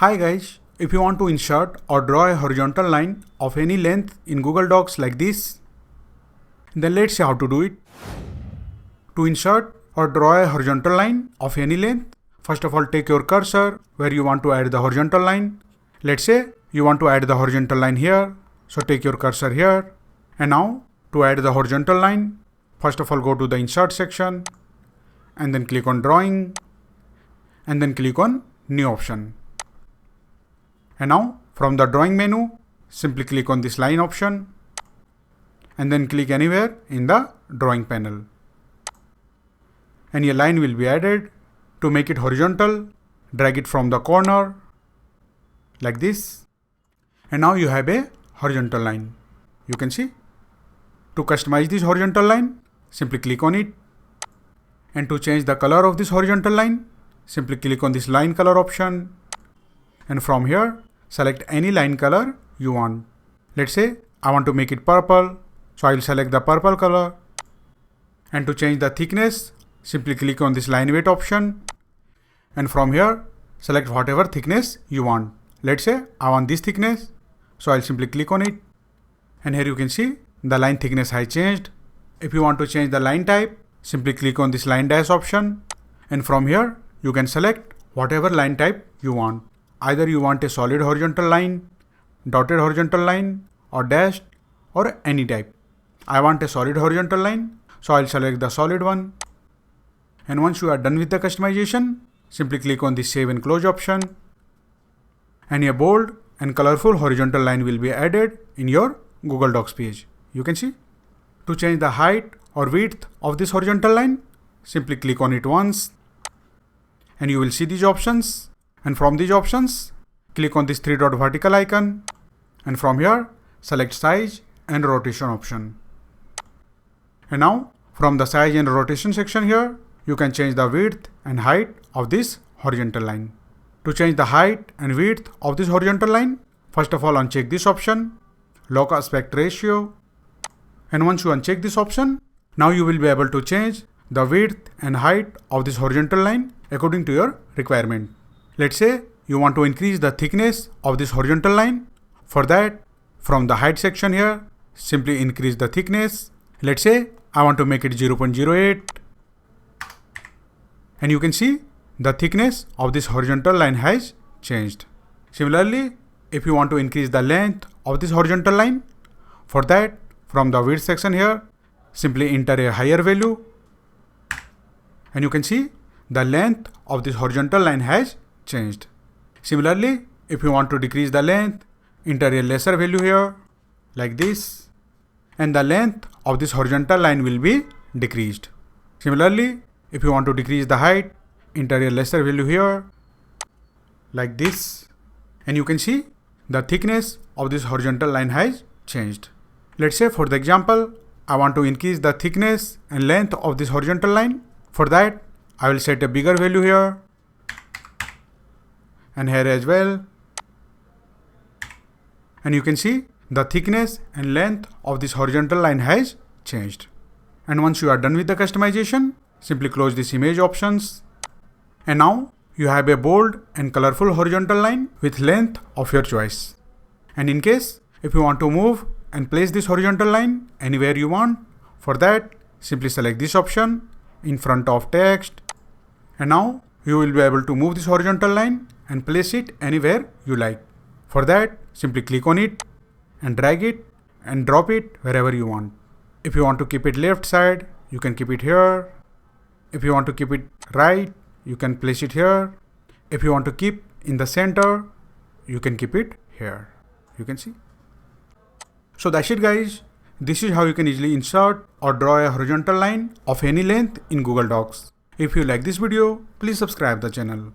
Hi guys, if you want to insert or draw a horizontal line of any length in Google Docs like this, then let's see how to do it. To insert or draw a horizontal line of any length, first of all take your cursor where you want to add the horizontal line. Let's say you want to add the horizontal line here, so take your cursor here. And now to add the horizontal line, first of all go to the insert section and then click on drawing and then click on new option. And now from the drawing menu, simply click on this line option and then click anywhere in the drawing panel. And a line will be added. To make it horizontal, drag it from the corner like this. And now you have a horizontal line. You can see. To customize this horizontal line, simply click on it. And to change the color of this horizontal line, simply click on this line color option. And from here, select any line color you want. Let's say I want to make it purple, so I will select the purple color. And to change the thickness, simply click on this line weight option. And from here, select whatever thickness you want. Let's say I want this thickness, so I'll simply click on it. And here you can see the line thickness has changed. If you want to change the line type, simply click on this line dash option. And from here, you can select whatever line type you want. Either you want a solid horizontal line, dotted horizontal line, or dashed, or any type. I want a solid horizontal line, so I'll select the solid one. And once you are done with the customization, simply click on the save and close option. And a bold and colorful horizontal line will be added in your Google Docs page. You can see. To change the height or width of this horizontal line, simply click on it once. And you will see these options. And from these options, click on this 3-dot vertical icon. And from here, select size and rotation option. And now, from the size and rotation section here, you can change the width and height of this horizontal line. To change the height and width of this horizontal line, first of all uncheck this option, lock aspect ratio. And once you uncheck this option, now you will be able to change the width and height of this horizontal line according to your requirement. Let's say you want to increase the thickness of this horizontal line. For that, from the height section here, simply increase the thickness. Let's say I want to make it 0.08. And you can see the thickness of this horizontal line has changed. Similarly, if you want to increase the length of this horizontal line, for that, from the width section here, simply enter a higher value. And you can see the length of this horizontal line has changed. Similarly, if you want to decrease the length, enter a lesser value here, like this. And the length of this horizontal line will be decreased. Similarly, if you want to decrease the height, enter a lesser value here, like this. And you can see the thickness of this horizontal line has changed. Let's say for the example, I want to increase the thickness and length of this horizontal line. For that, I will set a bigger value here. And here as well. And you can see the thickness and length of this horizontal line has changed. And once you are done with the customization, simply close this image options. And now you have a bold and colorful horizontal line with length of your choice. And in case if you want to move and place this horizontal line anywhere you want, for that simply select this option in front of text. And now you will be able to move this horizontal line and place it anywhere you like. For that, simply click on it and drag it and drop it wherever you want. If you want to keep it left side, you can keep it here. If you want to keep it right, you can place it here. If you want to keep in the center, you can keep it here. You can see. So that's it guys. This is how you can easily insert or draw a horizontal line of any length in Google Docs. If you like this video, please subscribe the channel.